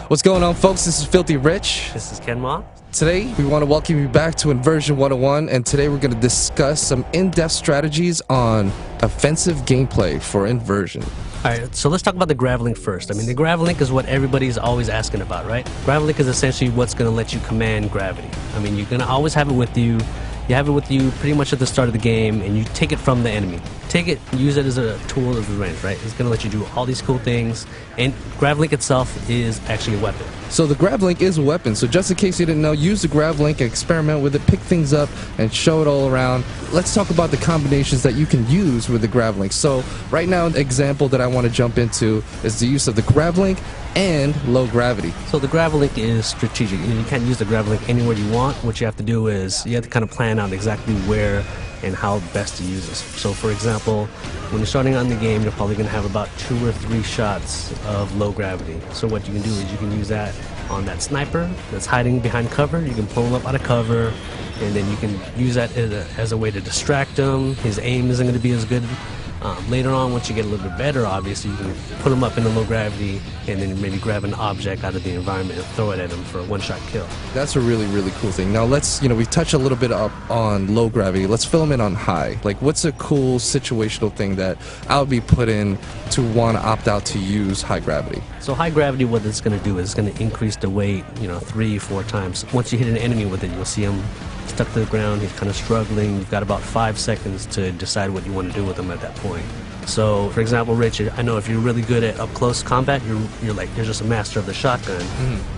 What's going on, folks? This is Filthy Rich. This is Ken Ma. Today, we want to welcome you back to Inversion 101, and today we're going to discuss some in-depth strategies on offensive gameplay for Inversion. Alright, so let's talk about the Gravlink first. I mean, the Gravlink is what everybody's always asking about, right? Gravlink is essentially what's going to let you command gravity. I mean, you're going to always have it with you. You have it with you pretty much at the start of the game, and you take it from the enemy. Take it, use it as a tool of revenge, right? It's going to let you do all these cool things, and Gravlink itself is actually a weapon. So the Gravlink is a weapon, so just in case you didn't know, use the Gravlink and experiment with it, pick things up, and show it all around. Let's talk about the combinations that you can use with the Gravlink. So right now, the example that I want to jump into is the use of the Gravlink and low gravity. So the Gravlink is strategic. You can't use the Gravlink anywhere you want. What you have to do is you have to kind of plan out exactly where and how best to use this. So for example, when you're starting on the game, you're probably going to have about 2 or 3 shots of low gravity. So what you can do is you can use that on that sniper that's hiding behind cover. You can pull him up out of cover, and then you can use that as a way to distract him. His aim isn't going to be as good. Later on, once you get a little bit better, obviously, you can put him up in the low gravity and then maybe grab an object out of the environment and throw it at him for a one-shot kill. That's a really, really cool thing. Now let's, we've touched a little bit up on low gravity. Let's fill them in on high. Like, what's a cool situational thing that I would be put in to want to opt out to use high gravity? So high gravity, what it's going to do is it's going to increase the weight, 3-4 times. Once you hit an enemy with it, you'll see him stuck to the ground. He's kind of struggling. You've got about 5 seconds to decide what you want to do with him at that point. So, for example, Rich, I know if you're really good at up-close combat, you're just a master of the shotgun.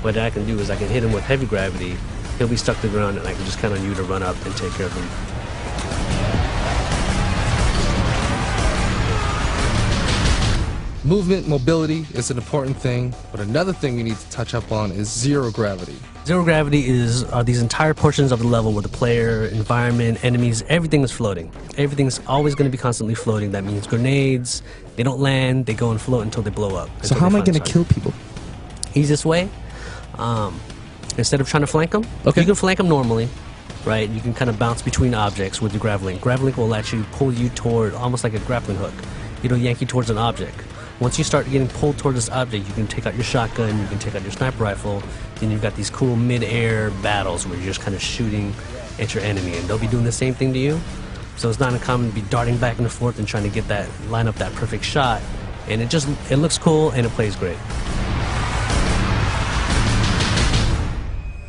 What I can do is I can hit him with heavy gravity. He'll be stuck to the ground, and I can just count on you to run up and take care of him. Movement, mobility is an important thing, but another thing we need to touch up on is zero gravity. Zero gravity are these entire portions of the level where the player, environment, enemies, everything is floating. Everything's always going to be constantly floating. That means grenades, they don't land, they go and float until they blow up. So how am I going to kill people? Easiest way, instead of trying to flank them, you can flank them normally, right? You can kind of bounce between objects with your Gravlink. Gravlink will actually pull you toward, almost like a grappling hook. It'll yank you towards an object. Once you start getting pulled toward this object, you can take out your shotgun, you can take out your sniper rifle, then you've got these cool mid-air battles where you're just kind of shooting at your enemy, and they'll be doing the same thing to you. So it's not uncommon to be darting back and forth and trying to line up that perfect shot, and it looks cool and it plays great.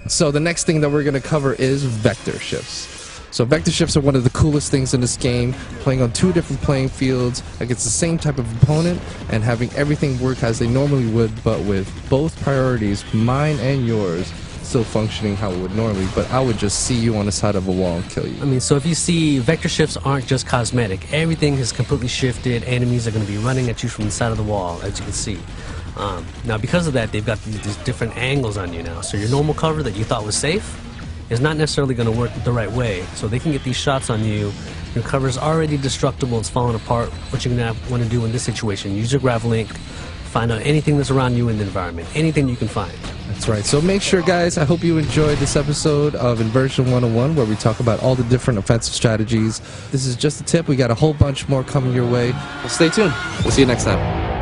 So the next thing that we're going to cover is vector shifts. So vector shifts are one of the coolest things in this game, playing on 2 different playing fields against the same type of opponent and having everything work as they normally would, but with both priorities, mine and yours, still functioning how it would normally, but I would just see you on the side of a wall and kill you. I mean, so if you see, vector shifts aren't just cosmetic. Everything has completely shifted. Enemies are going to be running at you from the side of the wall, as you can see. Now, because of that, they've got these different angles on you now. So your normal cover that you thought was safe is not necessarily going to work the right way. So they can get these shots on you. Your cover is already destructible. It's falling apart. What you're going to want to do in this situation, use your Gravlink, find out anything that's around you in the environment, anything you can find. That's right. So make sure, guys, I hope you enjoyed this episode of Inversion 101, where we talk about all the different offensive strategies. This is just a tip. We got a whole bunch more coming your way. Well, stay tuned. We'll see you next time.